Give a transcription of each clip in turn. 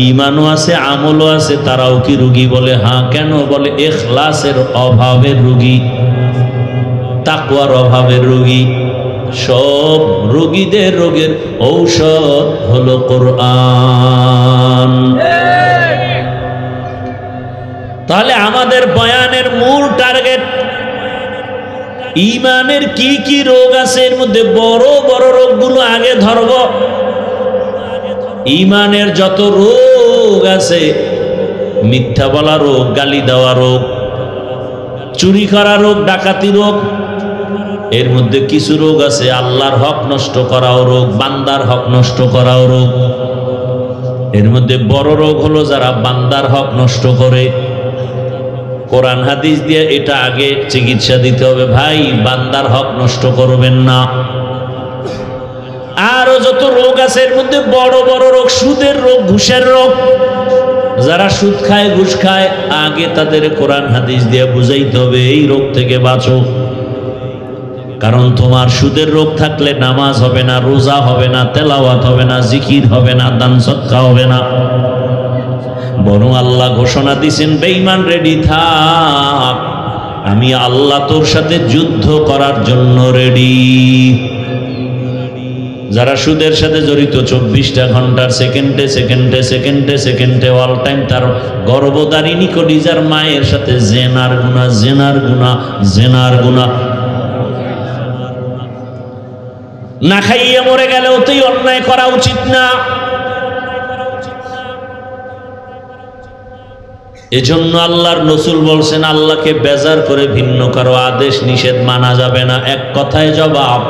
ঈমানও আছে আমলও আছে, তারাও কি রোগী? বলে হ্যাঁ। কেন? বলে ইখলাসের অভাবের রোগী, তাকওয়ার অভাবের রোগী। সব রোগীদের রোগের ঔষধ হলো কোরআন। তাহলে আমাদের বয়ানের মূল টার্গেট ঈমানের কি কি রোগ আছে, এর মধ্যে বড় বড় রোগগুলো আগে ধরব। ঈমানের যত রোগ আছে, মিথ্যা বলা রোগ, গালি দেওয়া রোগ, চুরি করা রোগ, ডাকাতি রোগ, এর মধ্যে কিছু রোগ আছে আল্লাহর হক নষ্ট করাও রোগ, বান্দার হক নষ্ট করাও রোগ। এর মধ্যে বড় রোগ হলো যারা বান্দার হক নষ্ট করে। কোরআন হাদিস দিয়ে এটা আগে চিকিৎসা দিতে হবে, ভাই বান্দার হক নষ্ট করবেন না। আরো যত রোগ আছে এর মধ্যে বড় বড় রোগ, সুদের রোগ, ঘুষের রোগ। যারা সুদ খায়, ঘুষ খায়, আগে তাদের কোরআন হাদিস দিয়ে বুঝাইতে হবে এই রোগ থেকে বাঁচো। কারণ তোমার সুদের রোগ থাকলে নামাজ হবে না, রোজা হবে না, তেলাওয়াত হবে না, জিকির হবে না, দান সদকা হবে না। বরং আল্লাহ ঘোষণা দিয়েছেন, বেঈমান রেডি থাক, আমি আল্লাহ তোর সাথে যুদ্ধ করার জন্য রেডি। যারা সুদের সাথে জড়িত 24টা ঘন্টার সেকেন্ডে সেকেন্ডে সেকেন্ডে সেকেন্ডে অল টাইম তার গর্ভধারিণী কলিজার মায়ের সাথে জেনার গুনাহ, জেনার গুনাহ, জেনার গুনাহ। না খাইয়ে মরে গেলেও তো অন্যায় করা উচিত না। এজন্য আল্লাহর রাসূল বলছেন, আল্লাহকে বেজার করে ভিন্ন কারো আদেশ নিষেধ মানা যাবে না। এক কথায় জবাব,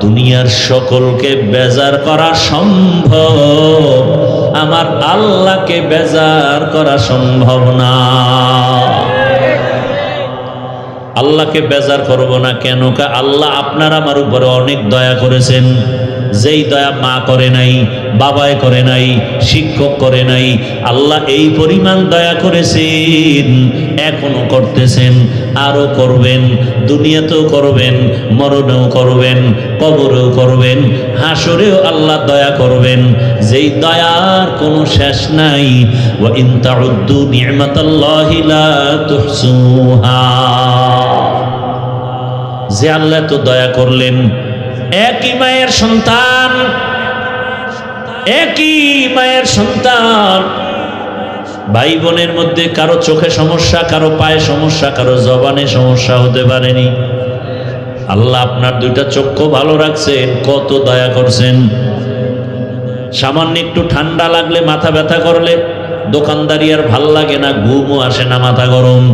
দুনিয়ার সকলকে বেজার করা সম্ভব, আমার আল্লাহকে বেজার করা সম্ভব না। আল্লাহকে বেজার করব না কেন? আল্লাহ আপনার আমার উপরে অনেক দয়া করেছেন, যেই দয়া মা করে নাই, বাবায় করে নাই, শিক্ষক করে নাই। আল্লাহ এই পরিমাণ দয়া করেছেন, এখনো করতেছেন, আরো করবেন। দুনিয়াতেও করবেন, মরণেও করবেন, কবরেও করবেন, হাসরেও আল্লাহ দয়া করবেন, যেই দয়ার কোনো শেষ নাই। ওয়া ইন তাউদ্দু নি'মাতাল্লাহি লা তুহসুহা। যে আল্লাহ তো দয়া করলেন, একই মায়ের সন্তান, একই মায়ের সন্তান, ভাই বোনের মধ্যে কারো চোখে সমস্যা, কারো পায়ে সমস্যা, কারো জবানে সমস্যা হতে পারেনি। আল্লাহ আপনার দুইটা চক্ষু ভালো রাখছেন, কত দয়া করছেন। সামান্য একটু ঠান্ডা লাগলে, মাথা ব্যথা করলে দোকানদারি আর ভাল লাগে না, ঘুমও আসে না, মাথা গরম।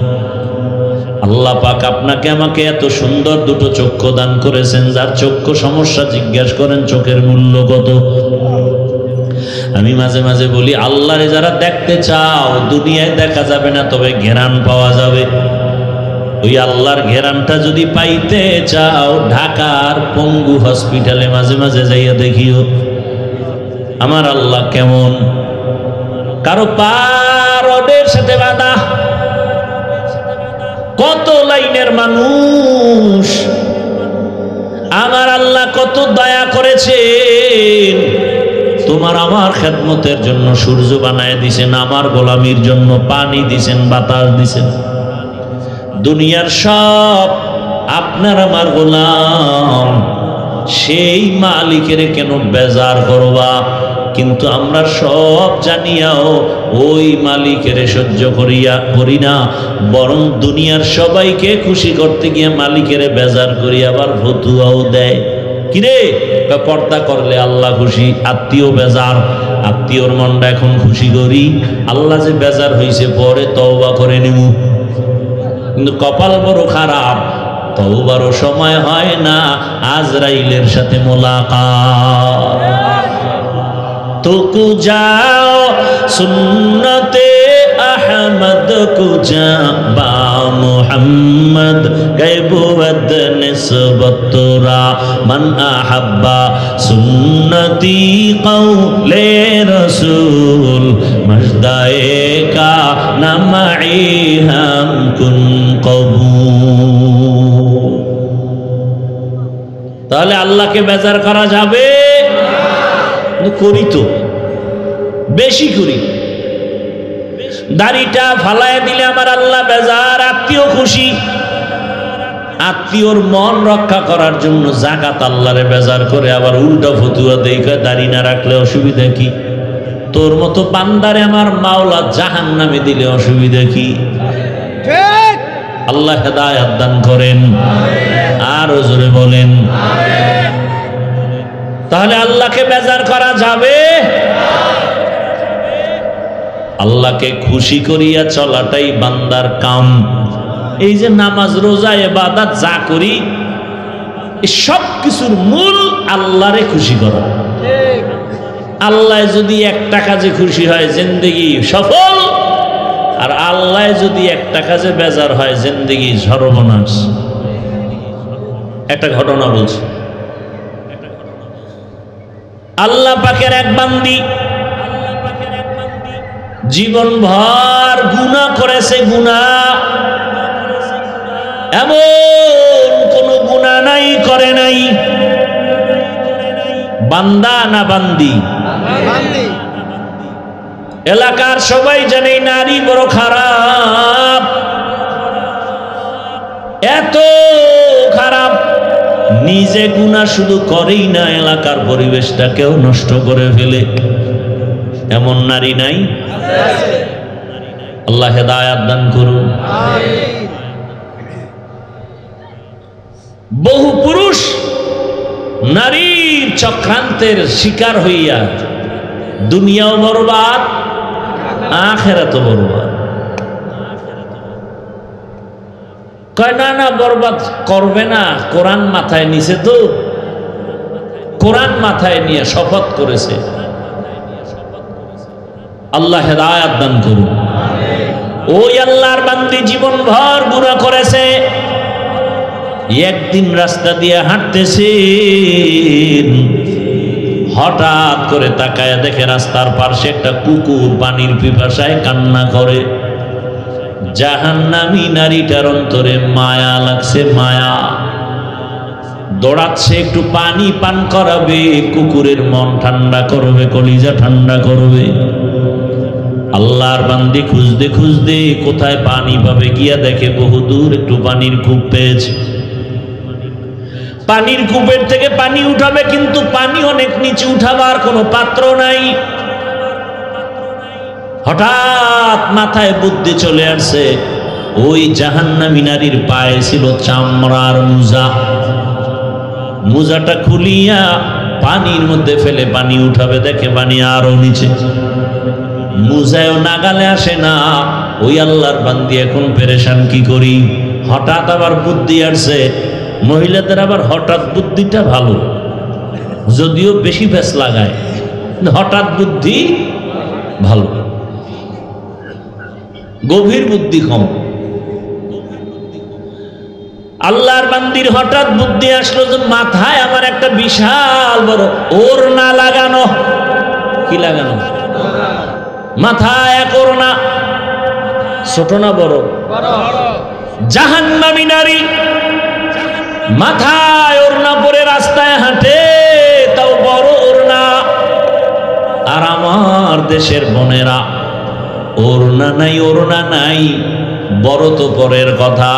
আল্লাহ পাক আপনাকে আমাকে এত সুন্দর দুটো চক্ষু দান করেছেন। যার চক্ষু সমস্যা জিজ্ঞাসা করেন চোখের মূল্য কত। আমি মাঝে মাঝে বলি, আল্লাহরে যারা দেখতে চাও, দুনিয়ায় দেখা যাবে না, তবে ঘেরান পাওয়া যাবে। ওই আল্লাহর ঘেরানটা যদি পাইতে চাও, ঢাকার পঙ্গু হসপিটালে মাঝে মাঝে যাইয়া দেখিও আমার আল্লাহ কেমন। কারো পা রডের সাথে বাঁধা, কত লাইনের মানুষ, আমার আল্লাহ কত দয়া করেছেন। তোমার আমার খেদমতের জন্য সূর্য বানায় দিছেন, আমার গোলামির জন্য পানি দিছেন, বাতাস দিছেন। দুনিয়ার সব আপনার আমার গোলাম, সেই মালিকের কেন বেজার করবা? কিন্তু আমরা সব জানিয়াও ওই মালিকের সহ্য করি না, বরং দুনিয়ার সবাইকে খুশি করতে গিয়ে মালিকের বেজার করি, আবার ফতুয়াও দেয়। কিরে, পর্দা করলে আল্লাহ খুশি, আত্মীয় বেজার, আত্মীয়র মনটা এখন খুশি করি, আল্লাহ যে বেজার হয়েছে পরে তওবা করে নিব। কিন্তু কপাল বড় খারাপ, তওবারও সময় হয় না, আজরাইলের সাথে মোলাকাত। তো যাও সুন্নতে আহমদ কুজা বা মুহাম্মদ গায়বুদ নিসবতরা মান আহাব্বা সুন্নতি কওলে রাসূল মজদায়ে কা নামাই হাম কুন কবুল। তাহলে আল্লাহকে বেজার করা যাবে? করি তো, বেশি করি। দাড়িটা ফালায় দিলে আমার আল্লাহ বেজার, আত্মীয় খুশি। আত্মীয়র মন রক্ষা করার জন্য জাকাত আল্লাহরে বেজার করে, আবার উল্টা ফতুয়া দেখা দাড়ি না রাখলে অসুবিধা কি? তোর মতো বান্দারে আমার মাওলা জাহান্নামে দিলে অসুবিধা কি? আল্লাহ হেদায়েত দান করেন, আর জোরে বলেন। তাহলে আল্লাহকে বেজার করা যাবে? আল্লাহকে খুশি করিয়া চলাটাই বান্দার কাম। এই যে নামাজ, রোজা, ইবাদত যা করি, সব কিছুর মূল আল্লাহরে খুশি করা। আল্লাহ যদি একটা কাজে খুশি হয়, জিন্দেগি সফল। আর আল্লাহ যদি একটা কাজে বেজার হয়, জিন্দেগি সর্বনাশ। একটা ঘটনা বলছি। আল্লাহ পাকের এক বান্দি জীবন ভর গুনাহ করেছে। গুনাহ এমন কোন গুনাহ নাই করে নাই। বান্দা না বান্দি? এলাকার সবাই জানে নারী বড় খারাপ, এত খারাপ। নিজে গুনাহ শুধু করেই না, এলাকার পরিবেশটাকেও নষ্ট করে ফেলে। এমন নারী নাই? আল্লাহ হেদায়েত দান করুন। বহু পুরুষ নারীর চক্রান্তের শিকার হইয়া দুনিয়াও বরবাদ, আখিরাতও বরবাদ। কয় না না, বরবাদ করবে না, কোরআন মাথায় নিছে। তো কোরআন মাথায় নিয়ে শপথ করেছে। আল্লাহ হেদায়েত দান করুন। ওই আল্লাহর বান্দি জীবন ভর গুনাহ করেছে। একদিন রাস্তা দিয়ে হাঁটতেছেন, হঠাৎ করে তাকায় দেখে রাস্তার পাশে একটা কুকুর পানির পিপাসায় কান্না করে। জাহান্নামী নারীটার অন্তরে মায়া লাগছে, মায়া। দৌড়াচ্ছে একটু পানি পান করাবে, কুকুরের মন ঠান্ডা করবে, কলিজা ঠান্ডা করবে। আল্লাহর বান্দি খুঁজতে খুঁজতে কোথায় পানি পাবে, গিয়া দেখে বহুদূর একটু পানির কূপ পেয়েছে। পানির কূপের থেকে পানি উঠাবে, কিন্তু পানি অনেক নিচে, উঠাবার কোনো পাত্র নাই। হঠাৎ মাথায় বুদ্ধি চলে আসছে, ওই জাহান্নামী নারীর পায়ে ছিল চামড়ার মোজা। মোজাটা খুলিয়া পানির মধ্যে ফেলে পানি উঠাবে, দেখে পানি আরো নিচে। মোজায়ও নাগালে আসে না। ওই আল্লাহর বান্দি এখন পেরেশান, কি করি? হঠাৎ আবার বুদ্ধি আসছে। মহিলাদের আবার হঠাৎ বুদ্ধিটা ভালো, যদিও বেশি ফেস লাগায়, হঠাৎ বুদ্ধি ভালো, গভীর বুদ্ধি কম। আল্লাহর বান্দির হঠাৎ বুদ্ধি আসলো যে মাথায় আমার একটা বিশাল বড় ওড়না লাগানো। কি লাগানো? মাথায় এক ওড়না। ছোট না বড়? জাহান্নামী নারী মাথায় ওড়না পরে রাস্তায় হাঁটে, তাও বড় ওড়না। আর আমার দেশের বোনেরা ওড়না নাই, ওড়না নাই, বড় তো পরের কথা,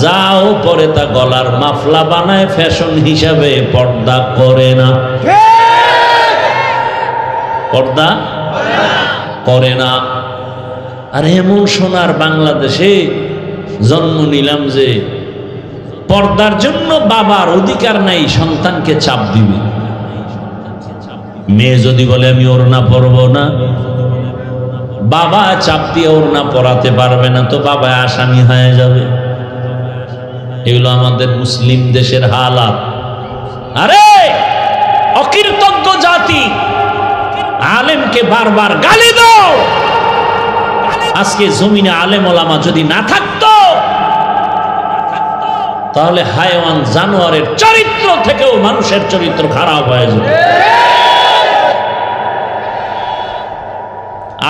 যাও পরে তা গলার মাফলা বানায় ফ্যাশন হিসাবে, পর্দা করে না। পর্দা করে না। আর এমন সোনার বাংলাদেশে জন্ম নিলাম যে পর্দার জন্য বাবার অধিকার নাই সন্তানকে চাপ দিবে। মেয়ে যদি বলে আমি ওড়না পরবো না, বাবা চাপ দিয়ে ওড়না পরাতে পারবে না, তো বাবা আসামি হয়ে যাবে। এগুলো আমাদের মুসলিম দেশের হালাত। আরে অকৃতজ্ঞ জাতি, আলেমকে বারবার গালি দাও। আজকে জমিনে আলেম ওলামা যদি না থাকতো, তাহলে হায়াওয়ান জানোয়ারের চরিত্র থেকেও মানুষের চরিত্র খারাপ হয়ে যেত।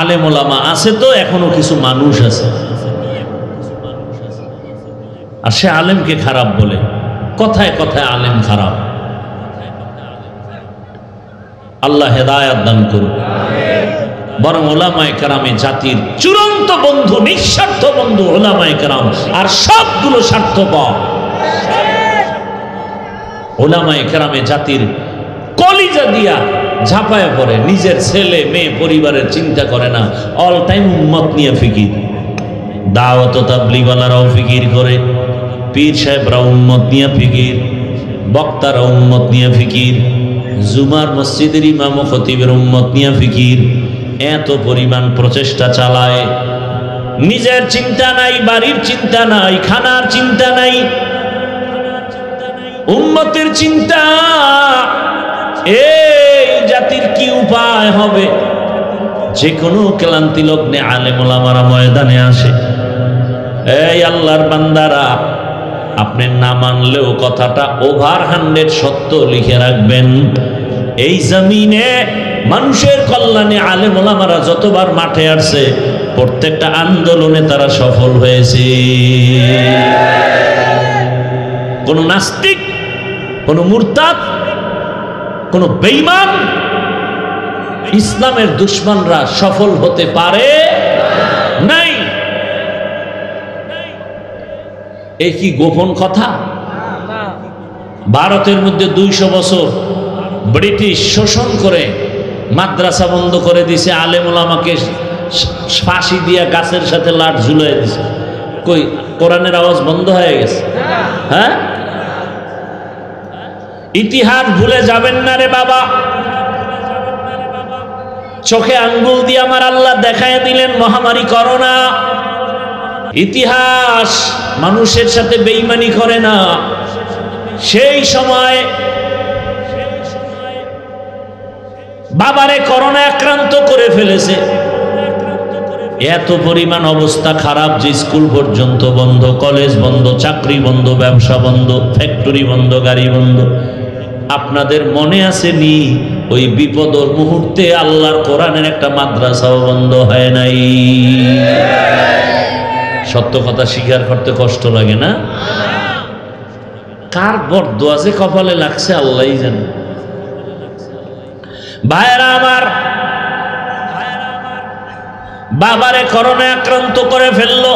আলেম ওলামা আছে তো এখনো কিছু মানুষ আছে, আর সে আলেমকে খারাপ বলে, কথায় কথায় আলেম খারাপ। আল্লাহ হেদায়েত দান করুন। বরং ওলামায়ে কেরামে জাতির চূড়ান্ত বন্ধু, নিঃস্বার্থ বন্ধু ওলামায়ে কেরাম, আর সবগুলো স্বার্থপর। ওলামায়ে কেরামে জাতির কলিজা দিয়া ঝাঁপায় পড়ে, নিজের ছেলে মেয়ে পরিবারের চিন্তা করে না, অল টাইম উম্মত নিয়ে ফিকির। দাওয়াত ও তাবলীগওয়ালারাও ফিকির করে, পীর সাহেবরা উম্মত নিয়ে ফিকির, বক্তারা উম্মত নিয়ে ফিকির, জুমার মসজিদের ইমাম ও খতিবের উম্মত নিয়ে ফিকির। এত পরিমাণ প্রচেষ্টা চালায়, নিজের চিন্তা নাই, বাড়ির চিন্তা নাই, খানার চিন্তা নাই, উম্মতের চিন্তা। এই জাতির কি উপায় হবে? যে কোনো ক্লান্তি লগ্নে আলেম ওলামারা ময়দানে আসে। এই আল্লাহর বান্দারা, আপনি না মানলেও কথাটা ওভার 100 সত্য লিখে রাখবেন। এই জমিনে মানুষের কল্যাণে আলেম ওলামারা যতবার মাঠে আসছে, প্রত্যেকটা আন্দোলনে তারা সফল হয়েছে। কোন নাস্তিক, কোন মুরতাদ, কোন বেঈমান, ইসলামের দুশমনরা সফল হতে পারে নাই। এই কি গোপন কথা? ভারতের মধ্যে 200 বছর ব্রিটিশ শোষণ করে মাদ্রাসা বন্ধ করে দিছে, আলেম ওলামাকে ফাঁসি দিয়া গাছের সাথে লাট ঝুলিয়ে দিছে। কই কোরআনের আওয়াজ বন্ধ হয়ে গেছে? হ্যাঁ, ইতিহাস ভুলে যাবেন না রে বাবা। চোখে আঙ্গুল দিয়ে আমার আল্লাহ দেখায় দিলেন মহামারী করোনা। ইতিহাস মানুষের সাথে বেঈমানি করে না। সেই সময় বাবারে করোনা আক্রান্ত করে ফেলেছে, এত পরিমাণ অবস্থা খারাপ যে স্কুল পর্যন্ত বন্ধ, কলেজ বন্ধ, চাকরি বন্ধ, ব্যবসা বন্ধ, ফ্যাক্টরি বন্ধ, গাড়ি বন্ধ। আপনাদের মনে আসেনি ওই বিপদের মুহূর্তে আল্লাহর কোরআনের একটা মাদ্রাসাও বন্ধ হয় নাই? সত্য কথা স্বীকার করতে কষ্ট লাগে না? কার বরদোয়া যে কপালে লাগছে আল্লাহই জানে। ভাইরা আমার, বাবারে করোনা আক্রান্ত করে ফেললো।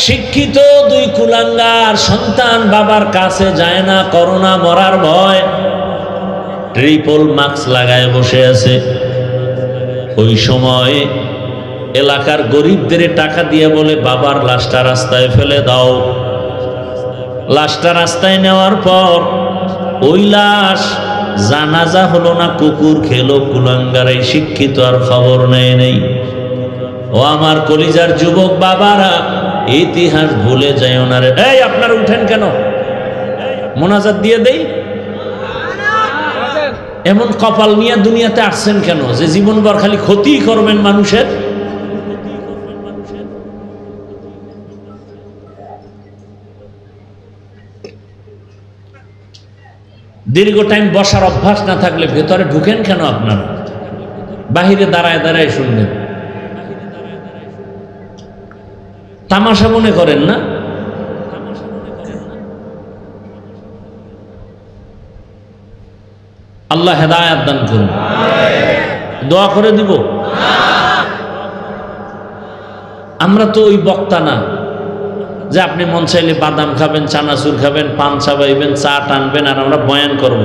শিক্ষিত 2 কুলাঙ্গার সন্তান বাবার কাছে যায় না, করোনা মরার ভয়, ট্রিপল মাস্ক লাগায় বসে আছে। ওই সময় এলাকার গরিবদের টাকা দিয়ে বলে, বাবার লাশটা রাস্তায় ফেলে দাও। লাশটা রাস্তায় নেওয়ার পর ওই লাশ জানাজা হলো না, কুকুর খেলো। কুলাঙ্গার এই শিক্ষিত আর খবর নেই। ও আমার কলিজার যুবক বাবারা, ইতিহাস ভুলে যায় না রে। এই আপনারা উঠেন কেন? মোনাজাত দিয়ে দেই। এমন কপাল নিয়ে দুনিয়াতে আসছেন কেন যে জীবনভর খালি ক্ষতি করবেন মানুষের? দীর্ঘ টাইম বসার অভ্যাস না থাকলে ভেতরে ঢুকেন কেন? আপনারা বাহিরে দাঁড়ায় দাঁড়ায় শুনবেন, তামাশা মনে করেন না? আল্লাহ হেদায়েত দান করুন। দোয়া করে দিব। আমরা তো ওই বক্তা না যে আপনি মন চাইলে বাদাম খাবেন, চানাচুর খাবেন, পান চাবাইবেন, চা টানবেন আর আমরা বয়ান করব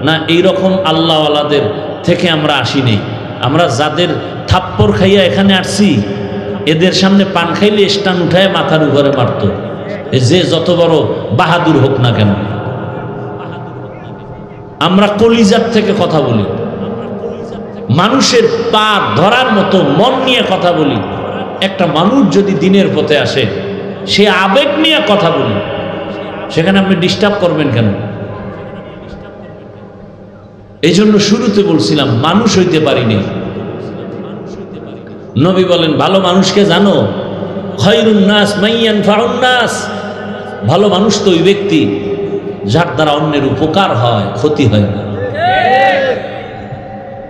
না। এইরকম আল্লাহওয়ালাদের থেকে আমরা আসিনি। আমরা যাদের থাপ্পড় খাইয়া এখানে আসছি, এদের সামনে পান খাইলে স্টান উঠায় মাথার উপরে মারত, যে যত বড় বাহাদুর হোক না কেন। আমরা কলিজার থেকে কথা বলি, মানুষের পা ধরার মতো মন নিয়ে কথা বলি। একটা মানুষ যদি দিনের পথে আসে, সে আবেগ নিয়ে কথা বলি, সেখানে আপনি ডিস্টার্ব করবেন কেন? এই জন্য শুরুতে বলছিলাম মানুষ হইতে পারিনি। নবী বলেন, ভালো মানুষকে জানো? খায়রুন নাস মাইয়ানফাউন নাস। ভালো মানুষ তো ওই ব্যক্তি যার দ্বারা অন্যের উপকার হয়, ক্ষতি হয় না।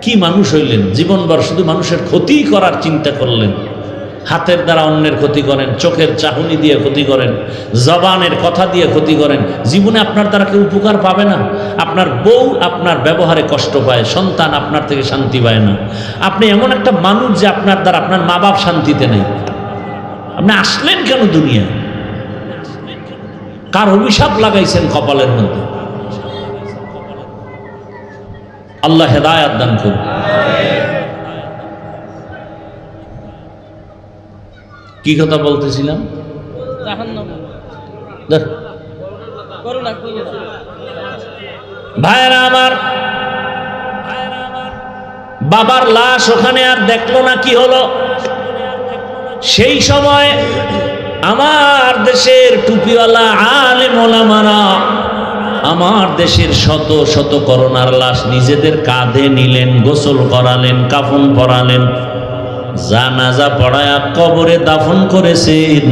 কি মানুষ হইলেন? জীবনভর শুধু মানুষের ক্ষতি করার চিন্তা করলেন। হাতের দ্বারা অন্যের ক্ষতি করেন, চোখের চাহনি দিয়ে ক্ষতি করেন, জবানের কথা দিয়ে ক্ষতি করেন, জীবনে আপনার দ্বারা কেউ উপকার পাবে না। আপনার বউ আপনার ব্যবহারে কষ্ট পায়, সন্তান আপনার থেকে শান্তি পায় না। আপনি এমন একটা মানুষ যে আপনার দ্বারা আপনার মা বাপ শান্তিতে নেই। আপনি আসলেন কেন দুনিয়ায়? কার অভিশাপ লাগাইছেন কপালের মধ্যে? আল্লাহ হেদায়াত দান করুন। কি কথা বলতেছিলাম? ভাইরা আমার, বাবার লাশ ওখানে আর দেখলো না, কি হলো? সেই সময় আমার দেশের টুপিওয়ালা আলেম ওলামারা আমার দেশের শত শত করোনার লাশ নিজেদের কাঁধে নিলেন, গোসল করালেন, কাফন পরালেন, জানাজা পড়ায়া কবরে দাফন করেছেন।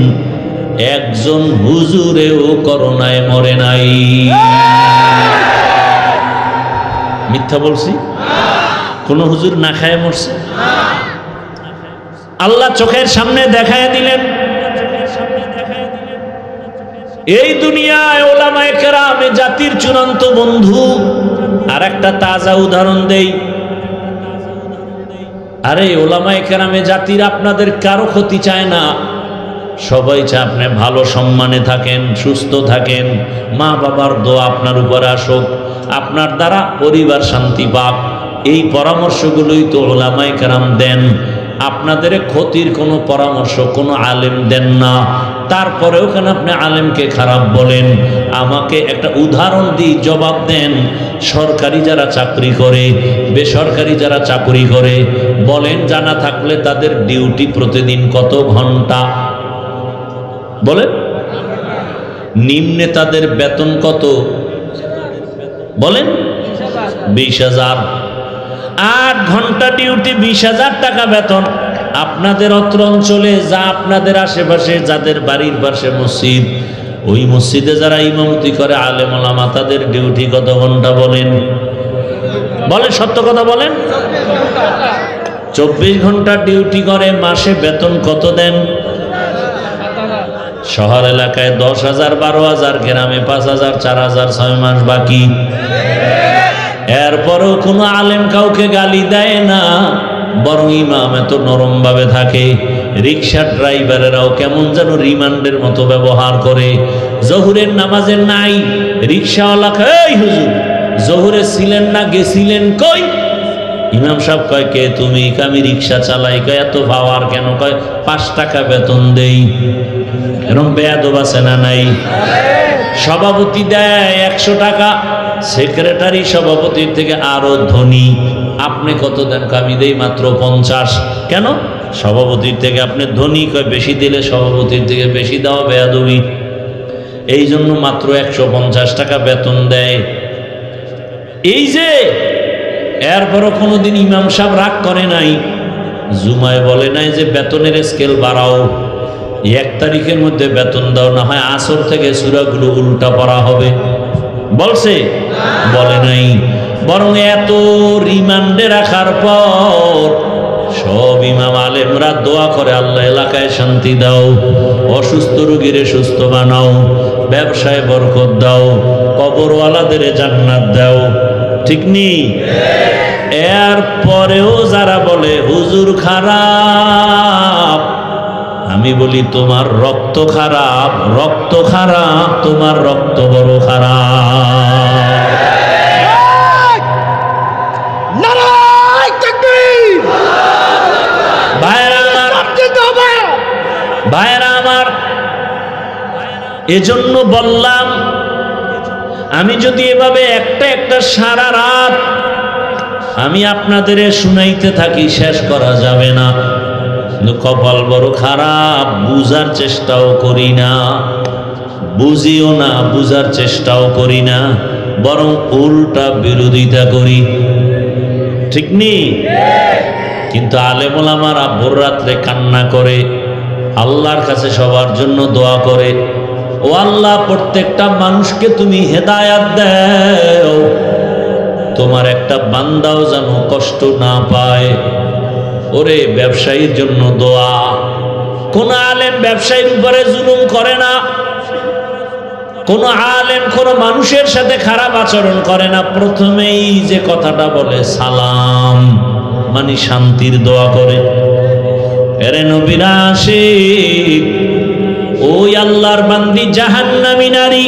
একজন হুজুরেও করোনায় মরে নাই। মিথ্যা বলছি? কোন হুজুর না খায় মরছে? আল্লাহ চোখের সামনে দেখায় দিলেন। এই দুনিয়ায় ওলামায়ে কেরাম জাতির চূড়ান্ত বন্ধু। আর একটা তাজা উদাহরণ দেই। আরে ওলামায়ে কেরামে জাতির আপনাদের কারো ক্ষতি চায় না, সবাই চায় আপনি ভালো সম্মানে থাকেন, সুস্থ থাকেন, মা বাবার দোয়া আপনার উপর আসুক, আপনার দ্বারা পরিবার শান্তি পাক। এই পরামর্শগুলোই তো ওলামায়ে কেরাম দেন। আপনাদের ক্ষতির কোনো পরামর্শ কোনো আলেম দেন না। তারপরেও কেন আপনি আলেমকে খারাপ বলেন? আমাকে একটা উদাহরণ দিই, জবাব দেন। সরকারি যারা চাকরি করে, বেসরকারি যারা চাকরি করে, বলেন জানা থাকলে তাদের ডিউটি প্রতিদিন কত ঘন্টা? বলেন। নিম্নে তাদের বেতন কত? বলেন। 20,000। 8 ঘন্টা ডিউটি, 20,000 টাকা বেতন। আপনাদের অত্র অঞ্চলে যা আপনাদের আশেপাশে যাদের বাড়ির পাশে মসজিদ, ওই মসজিদে যারা ইমামতি করে আলেম ওলামা, তাদের ডিউটি কত ঘন্টা? বলেন বলেন, সত্য কথা বলেন। 24 ঘন্টা ডিউটি করে, মাসে বেতন কত দেন? শহর এলাকায় 10,000, 12,000, গ্রামে 5,000, 4,000, 6 মাস বাকি। এরপরেও কোনো আলেম কাউকে গালি দেয় না, বরং ইমাম এত নরম ভাবে থাকে। রিক্সার ড্রাইভারেরাও কেমন যেন রিমান্ডের মতো ব্যবহার করে। জহুরের নামাজের নাই, রিক্সাওয়ালা কয়, এই হুজুর জহুরে ছিলেন না, গেছিলেন কই? ইমাম সাহেব কয়, কে তুমি? আমি রিক্সা চালাই। কয়, এত পাওয়ার কেন? কয়, 5 টাকা বেতন দেই। এরকম বেয়াদব আছে না নাই? সভাপতি দেয় 100 টাকা, সেক্রেটারি সভাপতির থেকে আরো ধনী। আপনি কত দেন? আমি দেই মাত্র 50। কেন? সভাপতির থেকে আপনি ধনী। কয়, বেশি দিলে সভাপতির থেকে বেশি দেওয়া বেয়াদবি। এই জন্য মাত্র 150 টাকা বেতন দেয়। এই যে এরপরও কোনোদিন ইমাম সাহেব রাগ করে নাই, জুমায় বলে নাই যে বেতনের স্কেল বাড়াও, 1 তারিখের মধ্যে বেতন দাও, না হয় আসর থেকে সূরাগুলো উল্টা পড়া হবে। বলছে? বলে নাই। বরং এত রিমান্ডে রাখার পর সব ইমাম আলেমরা দোয়া করে, আল্লাহ এলাকায় শান্তি দাও, অসুস্থ রোগীরে সুস্থ বানাও, ব্যবসায় বরকত দাও, কবরওয়ালাদের জান্নাত দাও। ঠিক নেই? এর পরেও যারা বলে হুজুর খারাপ, আমি বলি তোমার রক্ত খারাপ, রক্ত খারাপ, তোমার রক্ত বড় খারাপ। ভাইরা আমার, এজন্য বললাম, আমি যদি এভাবে একটা একটা সারা রাত আমি আপনাদের শুনাইতে থাকি, শেষ করা যাবে না। কপাল বড় খারাপ, বুঝার চেষ্টাও করি না, বুঝিও না, বুঝার চেষ্টাও করি না, বরং উল্টা বিরোধিতা করি। ঠিক নেই? কিন্তু আলেম ওলামারা ভোর রাত্রে কান্না করে, আল্লাহর কাছে সবার জন্য দোয়া করে, ও আল্লাহ প্রত্যেকটা মানুষকে তুমি হেদায়াত দাও, তোমার একটা বান্দাও যেন কষ্ট না পায়। ওরে ব্যবসায়ীর জন্য দোয়া, কোন আলেম ব্যবসায়ীর উপরে জুলুম করে না, কোন আলেম কোন মানুষের সাথে খারাপ আচরণ করে না। প্রথমেই যে কথাটা বলে সালাম, মানে শান্তির দোয়া করে। এরে নবীরা আশিক, ওই আল্লাহর বান্দি জাহান্নামী নারী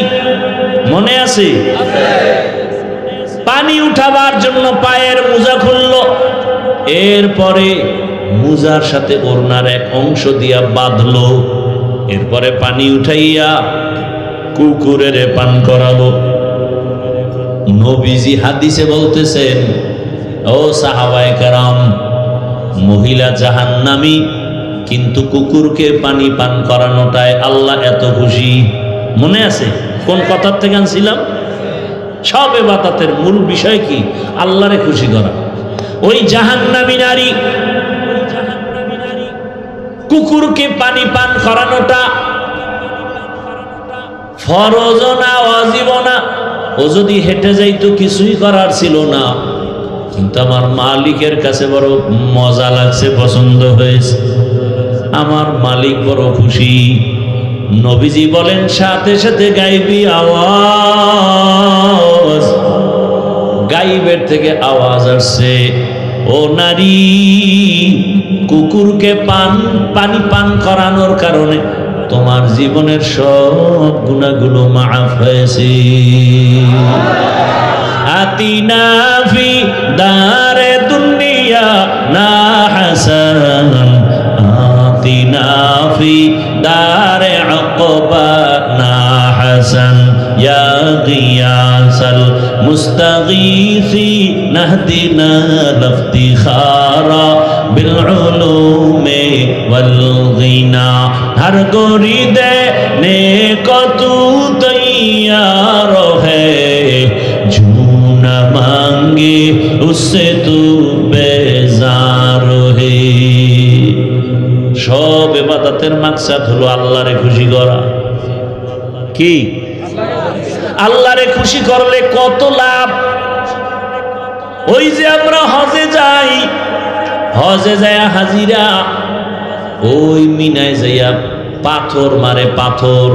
মনে আছে? পানি উঠাবার জন্য পায়ের মোজা খুলল, এরপরে মোজার সাথে ওড়নার এক অংশ দিয়া বাঁধলো, এরপরে পানি উঠাইয়া কুকুরের পান করালো। নবীজি হাদিসে বলতেছেন, ও সাহাবায়ে কেরাম, মহিলা জাহান্নামী, কিন্তু কুকুরকে পানি পান করানোটায় আল্লাহ এত খুশি। মনে আছে কোন কথার থেকে আনছিলাম? সব ইবাদতের মূল বিষয় কি? আল্লাহরে খুশি করা। ওই জাহান্নামী নারী কুকুরকে পানি পান করানোটা ফরজ না ওয়াজিব না? ও যদি হেঁটে যাইতো কিছুই করার ছিল না, কিন্তু আমার মালিকের কাছে বড় মজা লাগছে, পছন্দ হয়েছে, আমার মালিক বড় খুশি। নবীজি বলেন সাথে সাথে গাইবি আওয়াজ, গাইবের থেকে আওয়াজ আসছে, ও নারী, কুকুরকে পানি পান করানোর কারণে তোমার জীবনের সব গুনাহগুলো মাফ হয়েছে। আতিনা ফি দারে দুনিয়া না হাসান, আতিনা ফি দারে আকবা না হাসান, ইয়া গিয়াসাল মুস্তাগীসি নাহদিনা লফতিখারা বিল উলুমে ওয়াল গিনা। हर गोरी देने को तू तैयार है, जो न मांगे उससे तू बेजार है। সব ইবাদতের মাকসাদ হলো আল্লাহরে খুশি করা। কি? আল্লাহরে খুশি করলে কত লাভ। ওই যে আমরা হজে যাই, হজে যায় হাজিরা ওই মিনায় যাইয়া পাথর মারে, পাথর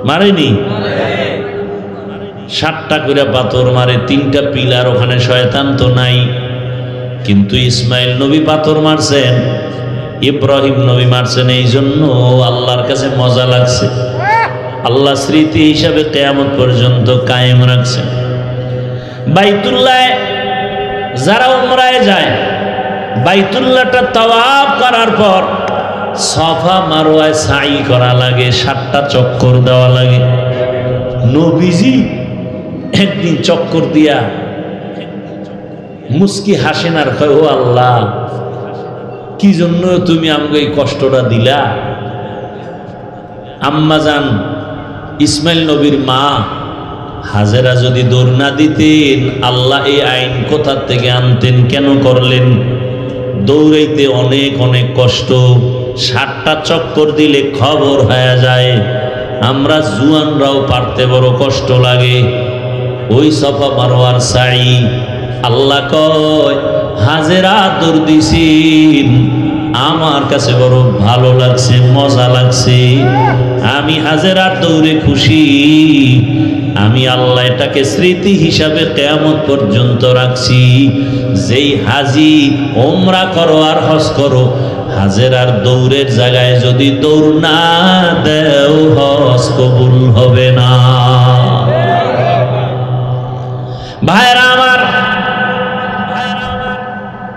মারেনি? 7টা করে পাথর মারে, 3টা পিলার, ওখানে শয়তান তো নাই। কিন্তু ইসমাইল নবী পাথর মারছেন, ইব্রাহিম নবী মারছেন, এই জন্য আল্লাহর কাছে মজা লাগছে। আল্লাহ স্মৃতি হিসাবে কিয়ামত পর্যন্ত কায়েম রাখছেন। বাইতুল্লাহ যারা উমরায় যায়, বাইতুল্লাহটা তাওয়াফ করার পর সাফা মারওয়ায় সাই করা লাগে, 7টা চক্কর দেওয়া লাগে। নবীজি একদিন চক্কর দিয়া মুস্কি হাসেন আর কয়, ও আল্লাহ, কি জন্য তুমি আমাকে এই কষ্টটা দিলা? আম্মা জান ইসমাইল নবীর মা হাজেরা যদি দৌড় না দিতেন, আল্লাহ এই আইন কোথা থেকে আনতেন? কেন করলেন? দৌড়াইতে অনেক অনেক কষ্ট, 7টা চক্কর দিলে খবর হয়ে যায়। আমরা জুয়ানরাও পারতে বড় কষ্ট লাগে। ওই সাফা মারওয়ার সাই, আল্লাহ কয় হাজেরা দৌড় দিছেন, আমার কাছে বড় ভালো লাগছে, মজা লাগছে, আমি হাজেরার দৌড়ে খুশি। আমি আল্লাহ এটাকে স্মৃতি হিসাবে কিয়ামত পর্যন্ত রাখছি। যেই হাজি ওমরা করো আর হজ করো, হাজেরার দৌড়ের জায়গায় যদি দৌড় না দেও, হজ কবুল হবে না। ভাইরা আমার,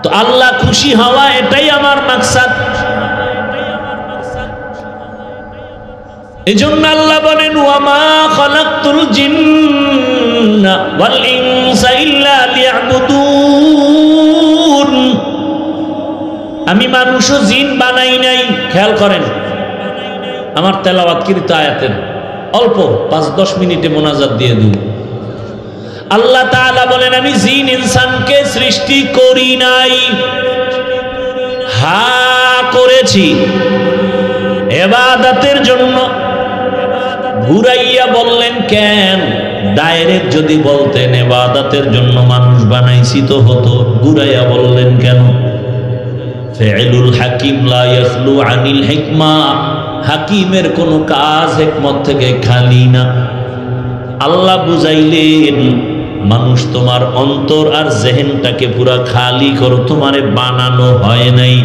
তো আল্লাহ খুশি হওয়া এটাই আমার মাকসাদ। এজন্য আল্লাহ বলেন, ওয়ামা খালাকতুল জিন্না ওয়াল ইনসা ইল্লা লিয়াবুদুন, আমি মানুষ ও জিন বানাই নাই। খেয়াল করেন আমার তেলাওয়াতকৃত আয়াতের অল্প 5-10 মিনিটে মোনাজাত দিয়ে দিই। আল্লাহ তাআলা বলেন, আমি জিন ইনসানকে সৃষ্টি করি নাই, হ্যাঁ করেছি ইবাদতের জন্য। ঘুরাইয়া বললেন কেন? ডাইরেক্ট যদি বলতেন ইবাদতের জন্য মানুষ বানাইছি তো হতো, ঘুরাইয়া বললেন কেন? ফি'লুল হাকিম লা ইয়াখলু আনিল হিকমা, হাকিমের কোনো কাজ হিকমত থেকে খালি না। আল্লাহ বুঝাইলেন মানুষ তোমার অন্তর আর জেহেনটাকে পুরা খালি করো, তোমারে বানানো হয় নাই।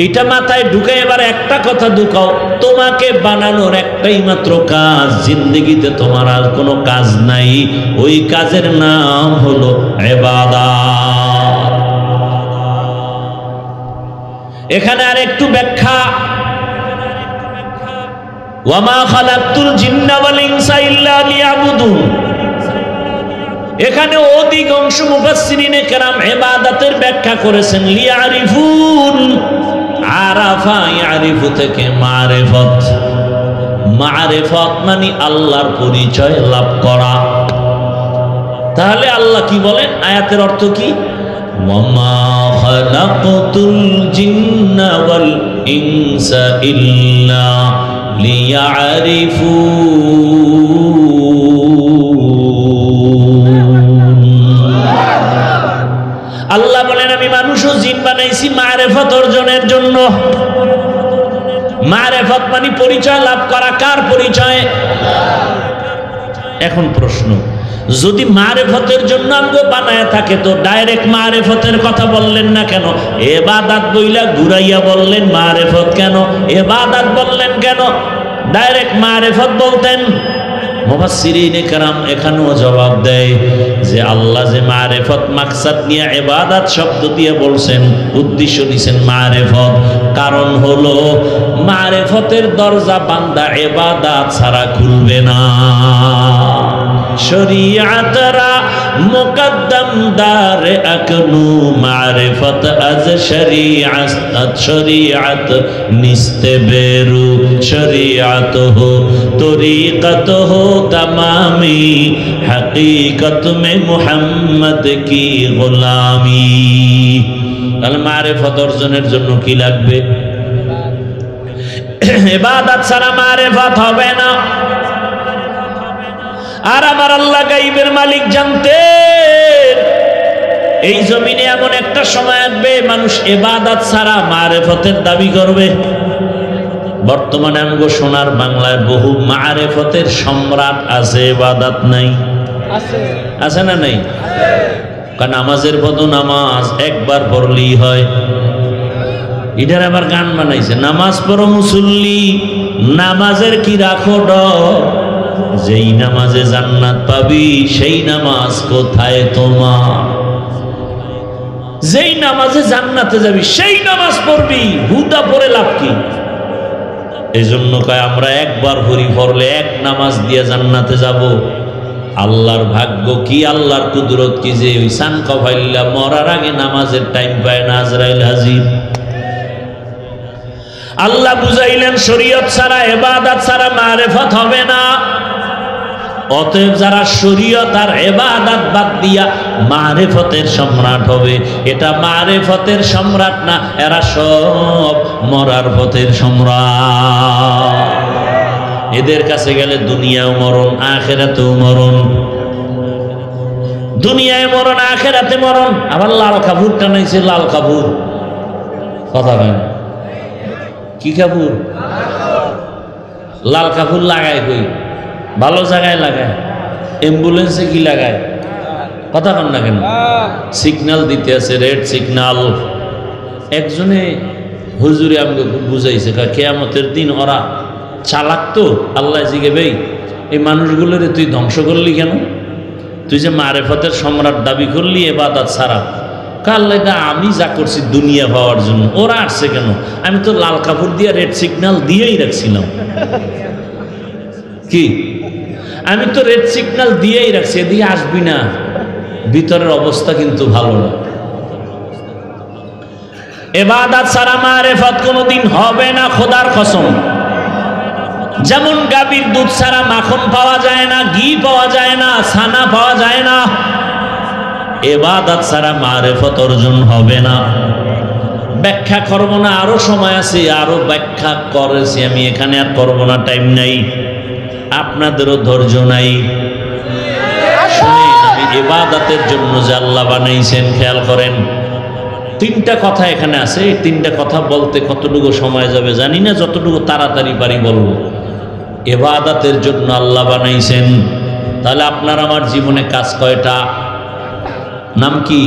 এটা মাথায় ঢুকে এবার একটা কথা ঢুকাও, তোমাকে বানানোর একটাই মাত্র কাজ, জিন্দেগিতে তোমার আর কোনো কাজ নাই, ওই কাজের নাম হলো ইবাদত। এখানে আর একটু ব্যাখ্যা, ওয়ামা খালাকতুল জিন্না ওয়াল ইনসা ইল্লা লিয়াবুদুন। এখানে অধিকাংশ মুফাসসিরিনে কেরাম ইবাদতের ব্যাখ্যা করেছেন লিয়ারিফুন, আরাফা ইয়ারিফু থেকে মারিফত, মারিফত মানে আল্লাহর পরিচয় লাভ করা। তাহলে আল্লাহ কি বলেন, আয়াতের অর্থ কি, ওয়ামা খালাকতুল জিন্না ওয়াল ইনসা ইল্লা লিয়ারিফুন। আল্লাহ বলেন আমি মানুষ ও জিন বানাইছি মারিফত অর্জনের জন্য। মারিফত মানে পরিচয় লাভ করা, কার পরিচয়? এখন প্রশ্ন, যদি মারিফতের জন্য আমগো বানায় থাকে তো ডাইরেক্ট মারিফতের কথা বললেন না কেন? ইবাদত বইলা ঘুরাইয়া বললেন মারিফত কেন? ইবাদত বললেন কেন? ডাইরেক্ট মারিফত বলতেন। মুফাসসিরিনে কেরাম এখানেও জবাব দেয় যে আল্লাহ যে মারিফত মাকসাদ নিয়ে ইবাদত শব্দ দিয়ে বলছেন, উদ্দেশ্য দিয়েছেন মারিফত, কারণ হলো মারিফতের দরজা বান্দা ইবাদত ছাড়া খুলবে না। শরীয়তরা মুকদ্দম দার আকনু মারিফত আজ শরীয়ত, শরীয়ত নিস্তে বেরু শরীয়ত হো তরিকত হো तमामी हकीकत में मुहम्मद की गुलामी। আল মারিফত অর্জনের জন্য কি লাগবে? ইবাদত ছাড়া মারিফত হবে না। আর আমার আল্লাহ গায়বের মালিক জানতেন এই জমিনে এমন একটা সময় আসবে মানুষ ইবাদত ছাড়া মারিফতের দাবি করবে। বর্তমানে আমগো সোনার বাংলায় বহু মারিফতের সম্রাট আছে, ইবাদত নাই। আছে না নাই? কারণ নামাজের বদল নামাজ একবার পড়লেই হয়। এটার আবার গান বানাইছে, নামাজ পড়ো মুসল্লি নামাজের কি রাখো ডর, যেই নামাজে জান্নাত পাবি সেই নামাজ কোথায় তোমার। যেই নামাজে জান্নাতে যাবি সেই নামাজ পড়বি, হুদা পড়ে লাভ কি? এই জন্য কয় আমরা একবার পড়ি, পড়লে এক নামাজ দিয়ে জান্নাতে যাব। আল্লাহর ভাগ্য কি, আল্লাহর কুদরত কি যে ওই সান কফাইল্লা মরার আগে নামাজের টাইম পায় না, আজরাইল হাজির। আল্লাহ বুঝাইলেন শরীয়ত ছাড়া ইবাদত ছাড়া মারিফত হবে না। অতএব যারা শরীয়ত আর ইবাদত বাদ দিয়া মারিফতের সম্রাট হবে, এটা মারিফতের সম্রাট না, এরা সব মরার পথের সম্রাট। এদের কাছে গেলে দুনিয়াও মরণ, আখিরাতেও মরণ। দুনিয়ায় মরণ, আখিরাতে মরণ। আবার লাল কাপুর টানাইছে, লাল কাপুর কথা হয় না, কি কাপুর? লাল কাপুর লাগায় কই? ভালো জায়গায় লাগায়, অ্যাম্বুলেন্সে কি লাগায়? কথা কন না কেন? সিগন্যাল দিতে আছে, রেড সিগন্যাল। একজনে হুজুরে আমাকে বুঝাইছে, কিয়ামতের দিন ওরা চালাক তো। আল্লাহ জিগে ভাই এই মানুষগুলোরে তুই ধ্বংস করলি কেন? তুই যে মারিফতের সম্রাট দাবি করলি ইবাদত ছাড়া। আল্লাহ এটা আমি যা করছি দুনিয়া পাওয়ার জন্য, ওরা আসছে কেন? আমি তো লাল কাপড় দিয়ে রেড সিগন্যাল দিয়েই রাখছিলাম। কি আমি তো রেড সিগন্যাল দিয়েই রাখছি, এদিকে আসবি না। ভিতরের অবস্থা কিন্তু ভালো না। ইবাদত ছাড়া মারিফত কোনোদিন হবে না, খোদার কসম। যেমন গাভীর দুধ ছাড়া মাখন পাওয়া যায় না, ঘি পাওয়া যায় না, ছানা পাওয়া যায় না, ইবাদত ছাড়া মারিফত অর্জন হবে না। ব্যাখ্যা করব না, আরো সময় আছে, আরো ব্যাখ্যা করেছি আমি, এখানে আর করব না, টাইম নাই, আপনাদেরও ধৈর্য নাই। শুনেন, আমি ইবাদতের জন্য যে আল্লাহ বানাইছেন খেয়াল করেন। তিনটা কথা এখানে আছে, এই তিনটা কথা বলতে কতটুকু সময় যাবে জানি না, যতটুকু তাড়াতাড়ি পারি বলবো। ইবাদতের জন্য আল্লাহ বানাইছেন, তাহলে আপনার আমার জীবনে কাজ কয়টা? নাম কি?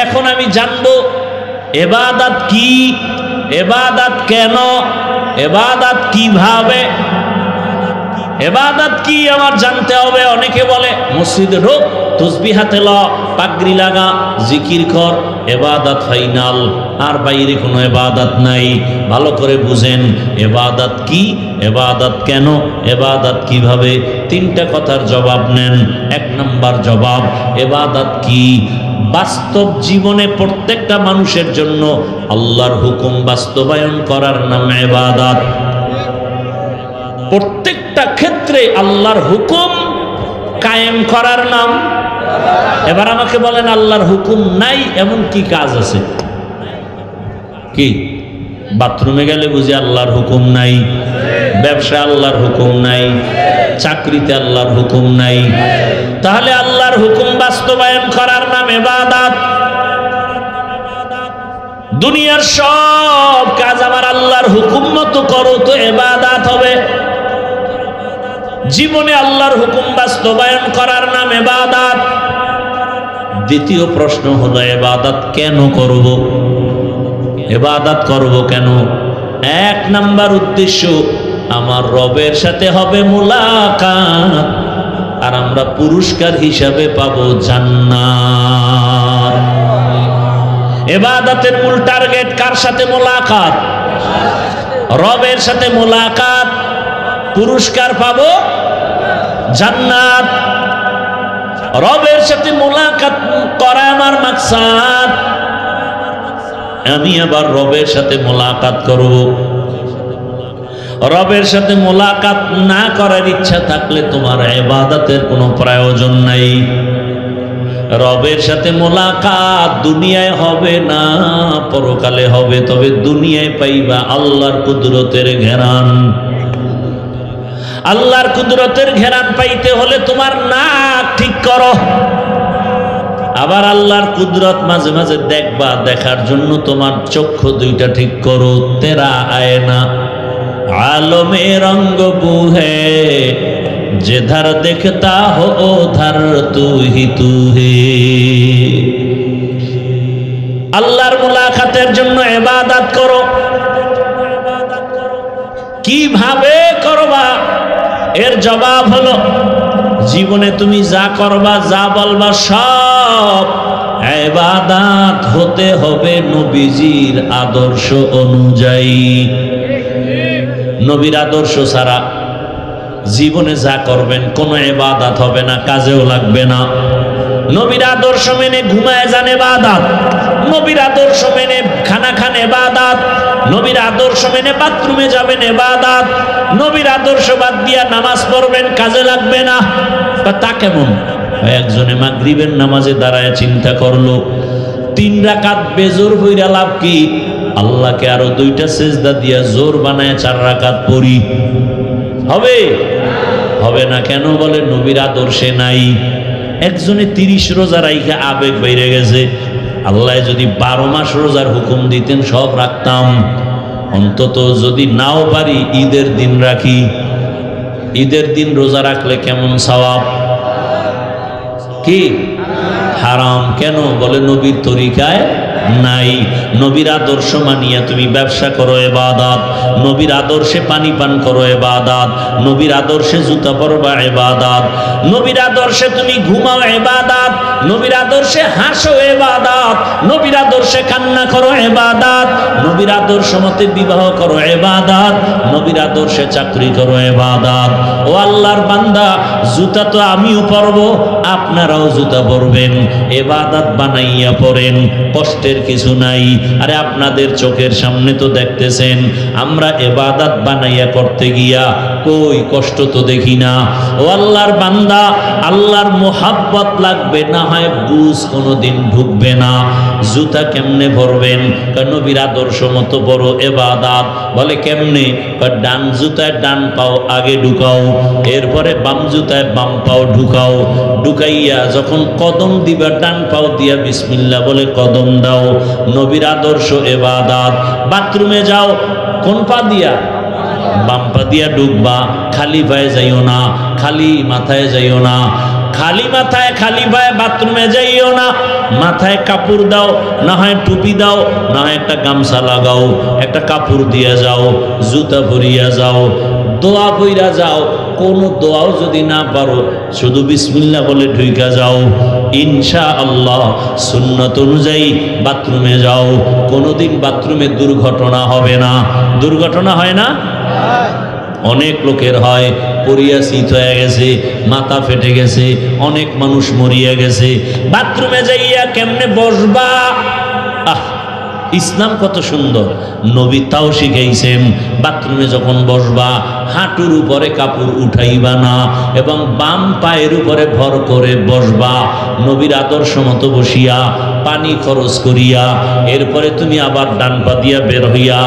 এখন আমি জানবো ইবাদত কি, ইবাদত কেন, ইবাদত কিভাবে, ইবাদত কি আমার জানতে হবে। অনেকে বলে মসজিদে ঢোক, তসবিহ হাতে ল, পাগড়ি লাগা, জিকির কর, ইবাদত ফাইনাল, আর বাইরে কোনো ইবাদত নাই। ভালো করে বুঝেন ইবাদত কি, ইবাদত কেন, ইবাদত কিভাবে। তিনটা কথার জবাব নেন। এক নাম্বার জবাব, ইবাদত কি? বাস্তব জীবনে প্রত্যেকটা মানুষের জন্য আল্লাহর হুকুম বাস্তবায়ন করার নাম ইবাদত। প্রত্যেকটা ক্ষেত্রে আল্লাহর হুকুম কায়েম করার নাম। এবার আমাকে বলেন, আল্লাহর হুকুম নাই এমন কি কাজ আছে? কি? বাথরুমে গেলে বুঝি আল্লাহর হুকুম নাই, ব্যবসায় আল্লাহর হুকুম নাই, চাকরিতে আল্লাহর হুকুম নাই। তাহলে আল্লাহর হুকুম বাস্তবায়ন করার নাম ইবাদত। দুনিয়ার সব কাজ আমার আল্লাহর হুকুম মতো করো তো ইবাদত হবে। জীবনে আল্লাহর হুকুম বাস্তবায়ন করার নাম ইবাদত। দ্বিতীয় প্রশ্ন হলো, ইবাদত কেন করব? ইবাদত করব কেন? এক নাম্বার উদ্দেশ্য, আমার রবের সাথে হবে মুলাকাত, আর আমরা পুরস্কার হিসাবে পাবো জান্নাত। ইবাদতের মূল টার্গেট কার সাথে? মুলাকাত, রবের সাথে মুলাকাত, পুরস্কার পাবো জান্নাত। রবের সাথে মুলাকাত করা আমার মাকসাদ। আমি আবার রবের সাথে মুলাকাত করব। রবের সাথে মুলাকাত না করার ইচ্ছা থাকলে তোমার ইবাদতের কোনো প্রয়োজন নাই। রবের সাথে মুলাকাত দুনিয়ায় হবে না, পরকালে হবে। তবে দুনিয়ায় পাইবা আল্লাহর কুদরতের ঘেরান। আল্লাহর কুদরতের ঘেরান পাইতে হলে তোমার নাক ঠিক করো। আবার আল্লাহর কুদরত মাঝে মাঝে দেখবা, দেখার জন্য তোমার চক্ষু দুইটা ঠিক করো। তেরা আয়না आलमे रंग बू है जिधर दिखता हो उधर तू ही तू है। আল্লাহর মুলাকাতের জন্য ইবাদত করো। কিভাবে করবা? এর জবাব হলো, জীবনে তুমি যা করবা, যা বলবা, সব ইবাদত হতে হবে নবীজির আদর্শ অনুযায়ী। নবীর আদর্শ ছাড়া জীবনে যা করবেন কোনো ইবাদত হবে না, কাজেও লাগবে না। নবীর আদর্শ মেনে ঘুমায় যান ইবাদত, নবীর আদর্শ মেনে খানা খান ইবাদত, নবীর আদর্শ মেনে বাথরুমে যাবেন ইবাদত, নবীর আদর্শ বাদ দিয়া নামাজ পড়বেন, কাজে লাগবে না। তা কেমন? একজনে মাগরিবের নামাজে দাঁড়ায় চিন্তা করলো, 3 রাকাত বেজোর হইরা লাভ কি? আল্লাহকে আরো 2টা সেজদা দিয়া জোর বানায় 4 রাকাত পড়ি। হবে? হবে না। কেন? বলে নবীর আদর্শে নাই। একজনে 30 রোজা রাইখা আবেগ বাইরে গেছে। আল্লাহ যদি 12 মাস রোজার হুকুম দিতেন সব রাখতাম। অন্তত যদি নাও পারি ঈদের দিন রাখি। ঈদের দিন রোজা রাখলে কেমন সওয়াব? কি? হারাম। কেন? বলে নবীর তরিকায় নাই। নবীর আদর্শ মানিয়া তুমি ব্যবসা করো ইবাদত, নবীর আদর্শে পানি পান করো ইবাদত, নবীর আদর্শে জুতা পরবা ইবাদত, নবীর আদর্শে তুমি ঘুমাও ইবাদত, নবীর আদর্শে হাসো ইবাদত, নবীর আদর্শে কান্না করো ইবাদত, নবীর আদর্শ মতে বিবাহ করো ইবাদত, নবীর আদর্শে চাকরি করো ইবাদত। ও আল্লাহর বান্দা, জুতা তো আমিও পরবো, আপনারাও জুতা পরবেন, ইবাদত বানাইয়া পড়েন, কষ্টের কিছু নাই। আরে আপনাদের চোখের সামনে তো দেখতেছেন আমরা ইবাদত বানাইয়া করতে গিয়া কই কষ্ট তো দেখি না। ও আল্লাহর বান্দা, আল্লাহর মোহাব্বত লাগবে, না হয় বুঝ কোনোদিন ঢুকবে না। জুতা কেমনে ভরবেন? নবীর আদর্শ আদর্শ মতো বড় ইবাদত। বলে কেমনে? ডান জুতায় ডান পাও আগে ঢুকাও, এরপরে বাম জুতায় বাম পাও ঢুকাও, ঢুকাইয়া যখন কদম দিবা ডান পাও দিয়া বিসমিল্লাহ বলে কদম দাও। নবীর আদর্শ ইবাদত। বাথরুমে যাও, কোন পা দিয়া? বাম পা দিয়া ঢুকবা। খালি পায়ে যাইও না, খালি মাথায় যাইও না, খালি মাথায় খালি পায়ে বাথরুমে যাইও না। মাথায় কাপড় দাও, না হয় টুপি দাও, না হয় একটা গামছা লাগাও, একটা কাপড় দিয়া যাও, জুতা পরিয়া যাও, দোয়া পইরা যাও। কোনো দোয়াও যদি না পারো শুধু বিসমিল্লাহ বলে ঢুইকা যাও, ইনশাআল্লাহ সুন্নত অনুযায়ী বাথরুমে যাও। কোনোদিন বাথরুমে দুর্ঘটনা হবে না। দুর্ঘটনা হয় না? অনেক লোকের হয়, পরিয়া শীত হয়ে গেছে, মাথা ফেটে গেছে, অনেক মানুষ মরিয়া গেছে। বাথরুমে যাইয়া কেমনে বসবা? ইসলাম কত সুন্দর, নবী তাও শিখাইছেন। বাথরুমে যখন বসবা হাঁটুর উপরে কাপড় উঠাইবা না এবং বাম পায়ের উপরে ভর করে বসবা। নবীর আদর্শ মতো বসিয়া পানি খরচ করিয়া এরপরে তুমি আবার ডান পা দিয়া বের হইয়া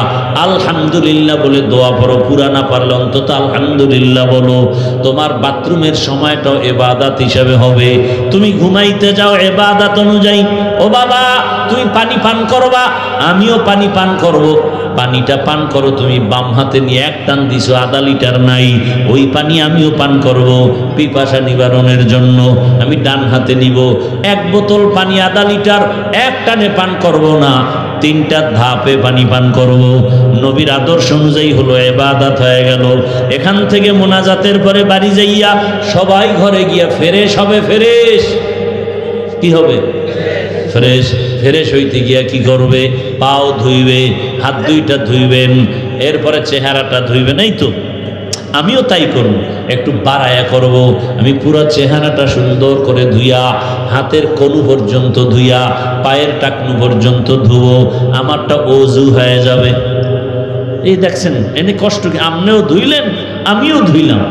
আলহামদুলিল্লাহ বলে দোয়া পড়ো। পুরা না পারলে অন্তত আলহামদুলিল্লাহ বলো। তোমার বাথরুমের সময়টাও ইবাদত হিসাবে হবে। তুমি ঘুমাইতে যাও ইবাদত অনুযায়ী। ও বাবা, তুমি পানি পান করবা, আমিও পানি পান করব। পানিটা পান করো, তুমি বাম হাতে নিয়ে এক টান দিছো, আধা লিটার নাই, ওই পানি আমিও পান করব পিপাসা নিবারণের জন্য। আমি ডান হাতে নিব, এক বোতল পানি আধা লিটার এক টানে পান করব না, তিনটা ধাপে পানি পান করব। নবীর আদর্শ অনুযায়ী হলো ইবাদত হয়ে গেল। এখান থেকে মোনাজাতের পরে বাড়ি যাইয়া সবাই ঘরে গিয়া ফ্রেশ হবে। ফ্রেশ কি হবে? ফ্রেশ। ফ্রেশ হইতে গিয়া কি করবে? পাও ধুইবে, হাত দুইটা ধুইবেন, এরপরে চেহারাটা ধুইবেন। এই তো আমিও তাই করব, একটু বাড়ায়া করব। আমি পুরো চেহারাটা সুন্দর করে ধুইয়া, হাতের কনু পর্যন্ত ধুইয়া, পায়ের টাকনু পর্যন্ত ধুবো। আমারটা ওযু হয়ে যাবে। এই দেখছেন এনে কষ্ট কি? আপনিও ধুইলেন, আমিও ধুইলাম,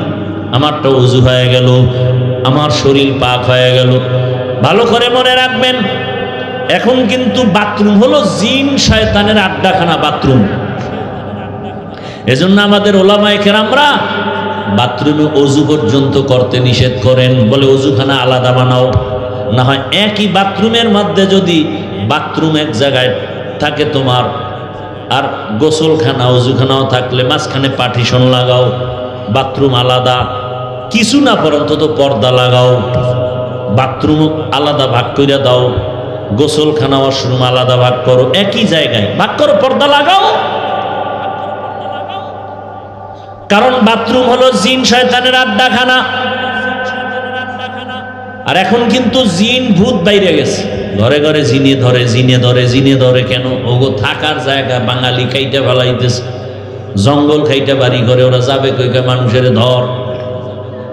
আমারটা ওযু হয়ে গেল, আমার শরীর পাক হয়ে গেল। ভালো করে মনে রাখবেন, এখন কিন্তু বাথরুম হলো জিন শয়তানের আড্ডাখানা বাথরুম। এজন্য আমাদের ওলামায়ে কেরামরা বাথরুমে ওযু পর্যন্ত করতে নিষেধ করেন। বলে ওযুখানা আলাদা বানাও, না হয় একই বাথরুমের মধ্যে যদি বাথরুম এক জায়গায় থাকে তোমার আর গোসলখানা ওযুখানাও থাকলে মাঝখানে পার্টিশন লাগাও, বাথরুম আলাদা। কিছু না পর অন্তত পর্দা লাগাও, বাথরুম আলাদা ভাগ করে দাও, গোসলখানা ওয়াশরুম আলাদা ভাগ করো, একই জায়গায় ভাগ করো, পর্দা লাগাও। কারণ বাথরুম হলো জিন শয়তানের আড্ডাখানা। আর এখন কিন্তু জিন ভূত বাইরে গেছে, ঘরে ঘরে জিনে ধরে, জিনে ধরে, জিনে ধরে। কেন? ওগো থাকার জায়গা বাঙালি খাইটা ফেলাইতেছে, জঙ্গল খাইটা বাড়ি করে ওরা যাবে কই মানুষের ধর।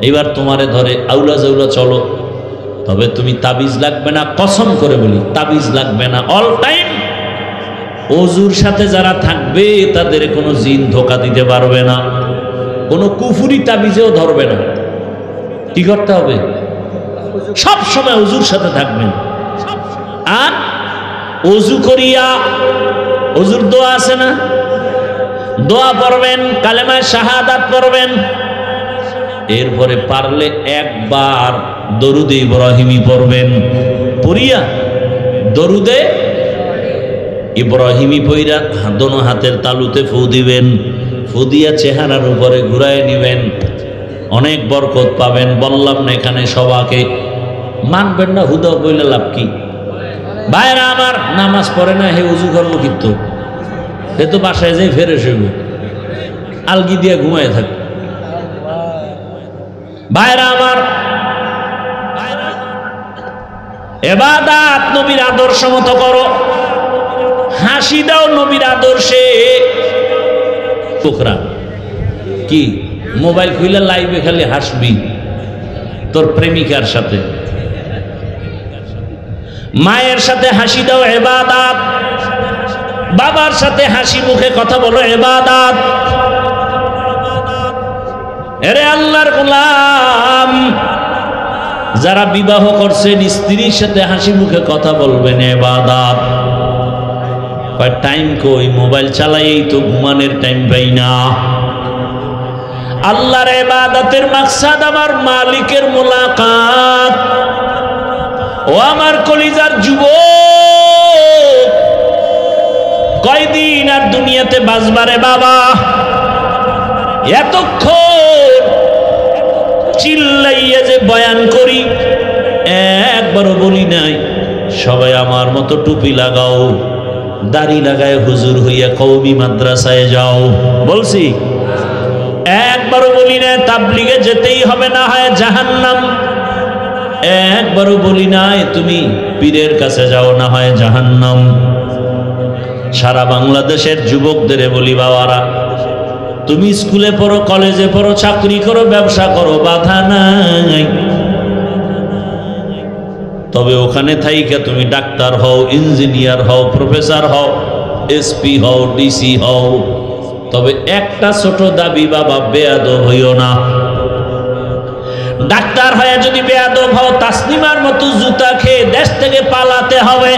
এবার তোমারে ধরে, আউলা জাউলা চলো। তবে তুমি তাবিজ লাগবে না, কসম করে বলি তাবিজ লাগবে না। অল টাইম ওযুর সাথে যারা থাকবে তাদের কোনো জিন ধোকা দিতে পারবে না, কোনো কুফুরি তাবিজেও ধরবে না। কি করতে হবে? সব সময় ওযুর সাথে থাকবেন। আর ওযু করিয়া, ওযুর দোয়া আছে না, দোয়া পড়বেন, কালেমায়ে শাহাদাত পড়বেন। এরপরে পারলে একবার দরুদে ইব্রাহিমি পড়বেন। পড়িয়া দরুদে ইব্রাহিমি পইরা দোনো হাতের তালুতে ফু দিবেন, ফু দিয়া চেহারার উপরে ঘুরায় নিবেন, অনেক বরকত পাবেন। বললাম না এখানে সবাকে মানবেন না, হুদা বইলে লাভ কি? ভাইরা আমার, নামাজ পড়ে না, হে উজু করবো কিন্তু হে তো বাসায় যাই ফেরে শুইব, আলগি দিয়া ঘুমায় থাকবে। ভাইরা আমার, ইবাদত নবীর আদর্শ মতো করো। হাসি দাও নবীর আদর্শে। পোখরা কি মোবাইল খুলে লাইভে খালি হাসবি তোর প্রেমিকার সাথে। মায়ের সাথে হাসি দাও ইবাদত, বাবার সাথে হাসি মুখে কথা বলো ইবাদত। এরে আল্লাহর গোলাম, যারা বিবাহ করছেন স্ত্রীর সাথে হাসি মুখে কথা বলবেন ইবাদত। কয় টাইম কই, মোবাইল চালাইই তো ঘুমানোর টাইম পাই না। আল্লাহর ইবাদতের মাকসাদ আমার মালিকের মুলাকাত। ও আমার কলিজার যুবক, কয়দিন আর দুনিয়াতে বাঁচবারে বাবা? এতক্ষণ চিল্লাইয়া যে বয়ান করি, একবারও বলি নাই সবাই আমার মতো টুপি লাগাও, দাড়ি লাগায় হুজুর হইয়া কওমি মাদ্রাসায় যাও, বলছি? একবারও বলি না তাবলিগে যেতেই হবে, না হয় জাহান্নাম। একবারও বলি নাই তুমি পীরের কাছে যাও, না হয় জাহান্নাম। সারা বাংলাদেশের যুবকদের বলি, বাবারা তুমি স্কুলে পড়ো, কলেজে পড়ো, চাকরি করো, ব্যবসা করো, বাধা নাই। তবে ওখানে থাইকা তুমি ডাক্তার হও, ইঞ্জিনিয়ার হও, প্রফেসর হও, এসপি হও, ডিসি হও, তবে একটা ছোট দাবি, বাবা বেয়াদব হইও না। ডাক্তার হয়ে যদি বেয়াদব হও, তাসলিমার মতো জুতা খেয়ে দেশ থেকে পালাতে হবে।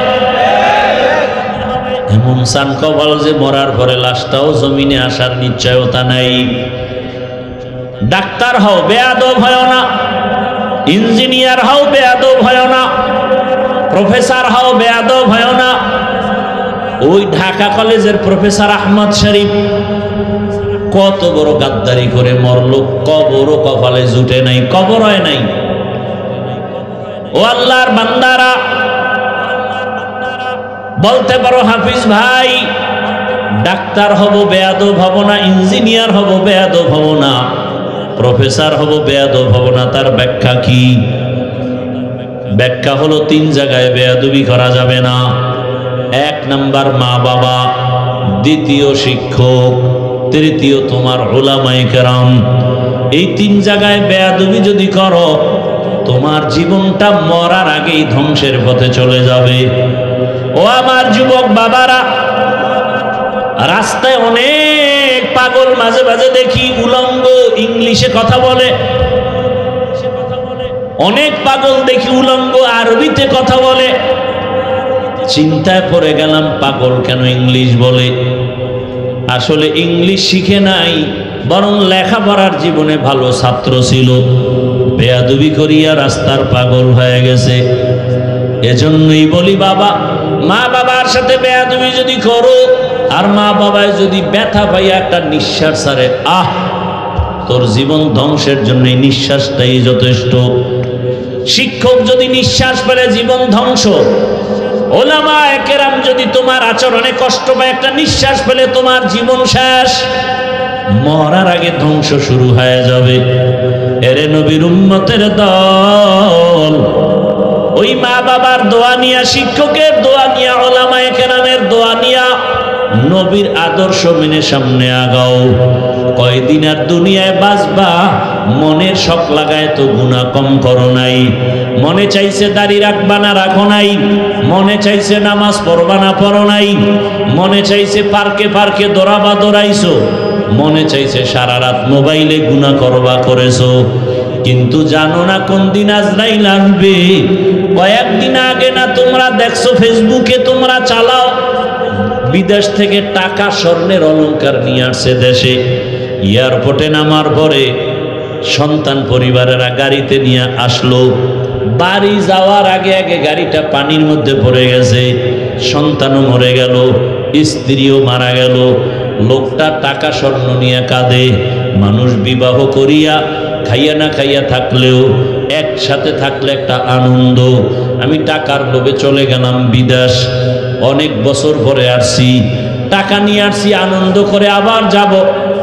এমন সান কপাল যে মরার পরে লাশটাও জমিনে আসার নিশ্চয়তা নাই। ডাক্তার হও, বেয়াদব হয় না। ইঞ্জিনিয়ার হও, বেয়াদব হয় না। প্রফেসর হও, বেয়াদব হয় না। ওই ঢাকা কলেজের প্রফেসর আহমদ শরীফ কত বড় গাদ্দারি করে মরল, কবরও কপালে জুটে নাই, কবর হয় নাই। ও আল্লাহর বান্দারা, বলতে পারো হাফিজ ভাই ডাক্তার হব বেয়াদব হব না, ইঞ্জিনিয়ার হব বেয়াদব হব না, প্রফেসর হব বেয়াদব হব না, তার ব্যাখ্যা কি? ব্যাখ্যা হলো 3 জায়গায় বেয়াদবি করা যাবে না। 1 নাম্বার মা বাবা, দ্বিতীয় শিক্ষক, তৃতীয় তোমার উলামায়ে কেরাম। এই 3 জায়গায় বেয়াদবি যদি করো, তোমার জীবনটা মরার আগেই ধ্বংসের পথে চলে যাবে। ও আমার যুবক বাবারা, রাস্তায় অনেক পাগল মাঝে মাঝে দেখি উলঙ্গ ইংলিশে কথা বলে, অনেক পাগল দেখি উলঙ্গ আরবিতে কথা বলে। চিন্তায় পড়ে গেলাম, পাগল কেন ইংলিশ বলে? আসলে ইংলিশ শিখে নাই, বরং লেখাপড়ার জীবনে ভালো ছাত্র ছিল, বেয়াদবি করিয়া রাস্তার পাগল হয়ে গেছে। এজন্যই বলি বাবা, মা বাবার সাথে বেয়াদবি যদি করো, আর মা বাবায় যদি ব্যথা পাইয়া একটা নিঃশ্বাস ছাড়ে, আহ, তোর জীবন ধ্বংসের জন্য এই নিঃশ্বাসটাই যথেষ্ট। শিক্ষক যদি নিঃশ্বাস ফেলে, জীবন ধ্বংস। ওলামায়ে কেরাম যদি তোমার আচরণে কষ্ট পায়, একটা নিঃশ্বাস ফেলে, তোমার জীবন শেষ, মরার আগে ধ্বংস শুরু হয়ে যাবে। এরে নবীর উম্মতের দল, ওই মা বাবার দোয়া নিয়া, শিক্ষকের দোয়া নিয়া, ওলামায়ে কেরামের দোয়া নিয়া নবীর আদর্শ মেনে সামনে আগাও। কয়দিন আর দুনিয়ায় বাঁচবা? মনের শখ লাগায় তো গুনাহ কম করো নাই। মনে চাইছে দাড়ি রাখবা না, রাখো নাই। মনে চাইছে নামাজ পড়বা না, পড়ো নাই। মনে চাইছে পার্কে পার্কে দৌড়াবা, দৌড়াইছো। মনে চাইছে সারা রাত মোবাইলে গুনাহ করবা, করেছো। কিন্তু জানো না কোন দিন আজরাইল আসবে। কয়েকদিন আগে না তোমরা দেখছো, ফেসবুকে তোমরা চালাও, বিদেশ থেকে টাকা স্বর্ণের অলংকার নিয়ে আসছে দেশে। এয়ারপোর্টে নামার পরে সন্তান পরিবারেরা গাড়িতে নিয়ে আসলো, বাড়ি যাওয়ার আগে আগে গাড়িটা পানির মধ্যে পড়ে গেছে, সন্তানও মরে গেল, স্ত্রীও মারা গেল। লোকটা টাকা স্বর্ণ নিয়ে কাঁদে। মানুষ বিবাহ করিয়া খাইয়া না খাইয়া থাকলেও একসাথে থাকলে একটা আনন্দ। আমি টাকার লোভে চলে গেলাম বিদেশ, অনেক বছর পরে আসছি, টাকা নিয়ে আসছি আনন্দ করে, আবার যাব।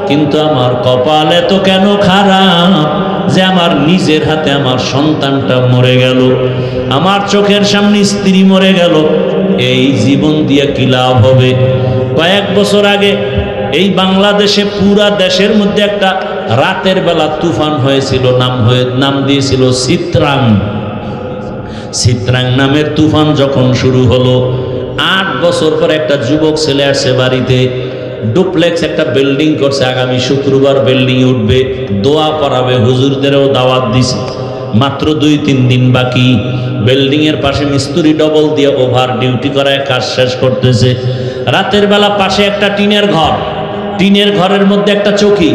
কিন্তু আমার কপাল এত কেন খারাপ যে আমার নিজের হাতে আমার সন্তানটা মরে গেল, আমার চোখের সামনে স্ত্রী মরে গেল। এই জীবন দিয়ে কি লাভ হবে? কয়েক বছর আগে এই বাংলাদেশে পুরা দেশের মধ্যে একটা রাতের বেলা তুফান হয়েছিল, নাম দিয়েছিল চিত্রাং। চিত্রাং নামের তুফান যখন শুরু হলো, 8 বছর পর একটা যুবক ছেলে আসছে বাড়িতে, ডুপ্লেক্স একটা বিল্ডিং করছে, আগামী শুক্রবার বিল্ডিং উঠবে, দোয়া পড়াবে, হুজুরদেরও দাওয়াত দিছে। মাত্র 2-3 দিন বাকি। বিল্ডিং এর পাশে মিস্ত্রি ডবল দিয়ে ওভার ডিউটি করায় কাজ শেষ করতেছে। রাতের বেলা পাশে একটা টিনের ঘর, টিনের ঘরের মধ্যে একটা চৌকি,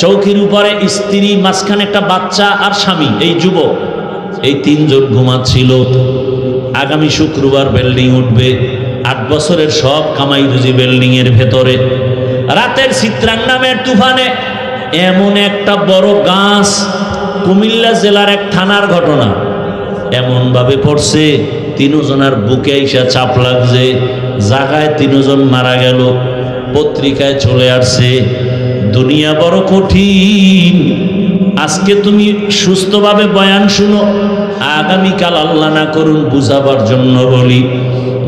চৌকির উপরে স্ত্রী, মাঝখানে একটা বাচ্চা আর স্বামী, এই যুবক, এই তিনজন ঘুমাচ্ছিল। আগামী শুক্রবার বিল্ডিং উঠবে, 8 বছরের সব কামাই রুজি বিল্ডিং এর ভেতরে। রাতের চিত্রাং নামের তুফানে এমন একটা বড় গাছ, কুমিল্লা জেলার এক থানার ঘটনা, এমন ভাবে পড়ছে তিনজনের বুকে আইসা চাপ লাগছে, জায়গায় তিনজন মারা গেল। পত্রিকায় চলে আসছে। দুনিয়া বড় কঠিন। আজকে তুমি সুস্থভাবে বয়ান শুনো, আগামীকাল আল্লাহ না করুন বুঝাবার জন্য বলি,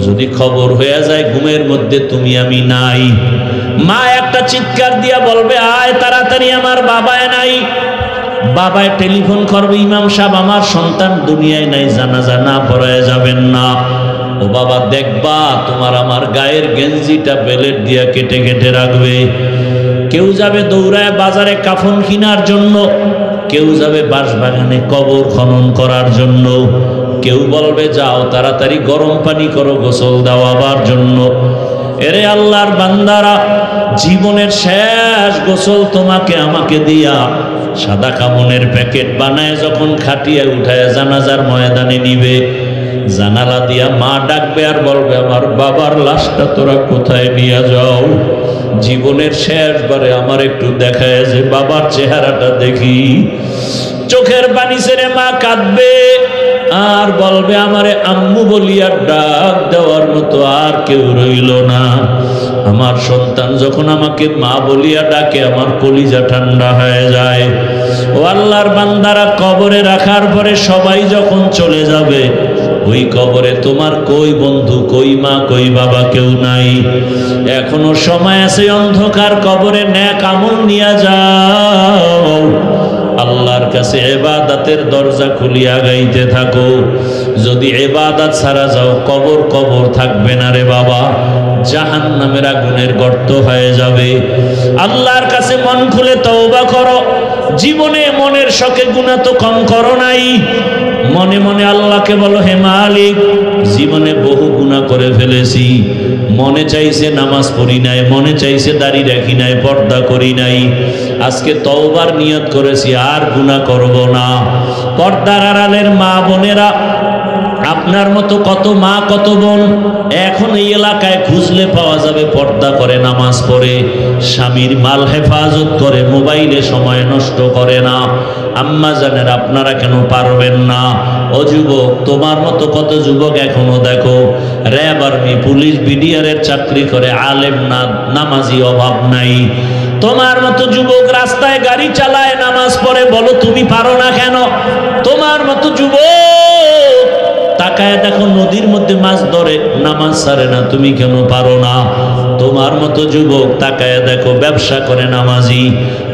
যদি খবর হয়ে যায় ঘুমের মধ্যে তুমি আমি নাই, মা একটা চিৎকার দিয়া বলবে আয় তাড়াতাড়ি, আমার বাবায় নাই। বাবায় টেলিফোন করবে, ইমাম সাহেব আমার সন্তান দুনিয়ায় নাই, জানাজা না পড়ায় যাবেন না। ও বাবা দেখবা তোমার আমার গায়ের গেঞ্জিটা বেলেট দিয়া কেটে কেটে রাখবে। কেউ যাবে দৌড়ায় বাজারে কাফন কেনার জন্য, কেউ যাবে বাঁশবাগানে কবর খনন করার জন্য, কেউ বলবে যাও তাড়াতাড়ি গরম পানি করো গোসল দেওয়াবার জন্য। এরে আল্লাহর বান্দারা, জীবনের শেষ গোসল তোমাকে আমাকে দিয়া সাদা কামনের প্যাকেট বানায় যখন খাটিয়ে উঠায় জানাজার ময়দানে নিবে, জানালা দিয়া মা ডাকবে আর বলবে আমার বাবার লাশটা তোরা কোথায় নিয়ে যাও, জীবনের শেষবারে আমার একটু দেখায় যে বাবার চেহারাটা দেখি। চোখের পানি ছেড়ে মা কাঁদবে আর বলবে আমারে আম্মু বলিয়া ডাক দেওয়ার মতো আর কেউ রইল না। আমার সন্তান যখন আমাকে মা বলিয়া ডাকে আমার কলিজা ঠান্ডা হয়ে যায়। ও আল্লাহর বান্দারা, কবরে রাখার পরে সবাই যখন চলে যাবে, ওই কবরে তোমার কই বন্ধু, কই মা, কই বাবা কেউ নাই। এখনো সময় আছে, অন্ধকার কবরে নেক আমল নিয়ে যাও, আল্লাহর কাছে ইবাদতের দরজা খুলিয়া গাইতে থাকো। যদি ইবাদত ছাড়া যাও কবর কবর থাকবে না রে বাবা, জাহান্নামের আগুনের গর্ত হয়ে যাবে। আল্লাহর কাছে মন খুলে তওবা করো। জীবনে মনের শখে গুনাহ তো কম করো নাই, মনে মনে আল্লাহকে বলো হে মালিক, জীবনে বহু গুনাহ করে ফেলেছি, মনে চাইছে নামাজ পড়ি নাই, মনে চাইছে দাড়ি রাখি নাই, পর্দা করি নাই, আজকে তওবার নিয়ত করেছি আর গুনাহ করব না। পর্দার আড়ালের মা বোনেরা, আপনার মতো কত মা কত বোন এখন এই এলাকায় খুঁজলে পাওয়া যাবে, পর্দা করে নামাজ পড়ে, স্বামীর মাল হেফাজত করে, মোবাইলে সময় নষ্ট করে না। আম্মা জানেন আপনারা কেন পারবেন না? ও যুবক, তোমার মতো কত যুবক এখনো দেখো র্যাব, আর্মি, পুলিশ, বিডিআরের চাকরি করে, আলেম না, নামাজি অভাব নাই। তোমার মতো যুবক রাস্তায় গাড়ি চালায়, নামাজ পড়ে, বলো তুমি পারো না কেন? তোমার মতো যুবক তাকায় দেখো নদীর মধ্যে মাছ ধরে, নামাজ ছাড়ে না, তুমি কেন পারো না? তোমার মতো যুবক তাকায় দেখো ব্যবসা করে, নামাজি।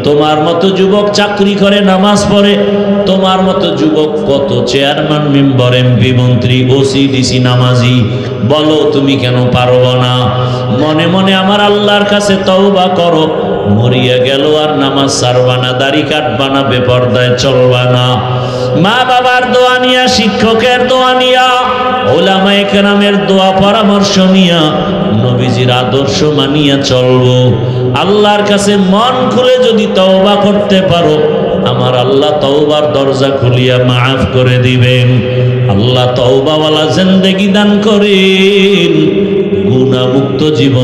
তোমার মতো যুবক চাকরি করে, নামাজ পড়ে। তোমার মতো যুবক কত চেয়ারম্যান, মেম্বার, এমপি, মন্ত্রী, ওসি, ডিসি, নামাজি, বলো তুমি কেন পারো না? মনে মনে আমার আল্লাহর কাছে তওবা করো। মরিয়া গেল আর নামাজ ছাড়বা না, দাড়ি কাটবা না, বেপরদায় চলবা না। মা বাবার দোয়া নিয়া, শিক্ষকের দোয়া নিয়া, ওলামায়ে কেরামের দোয়া পরামর্শ নিয়া, নবীজির আদর্শ মানিয়া চলবো। আল্লাহর কাছে মন খুলে যদি তওবা করতে পারো, আমার আল্লাহ তওবার দরজা খুলিয়া মাফ করে দিবেন। আল্লাহ তওবাওয়ালা জিন্দেগি দান করেন, গুনাহ মুক্ত জীবন।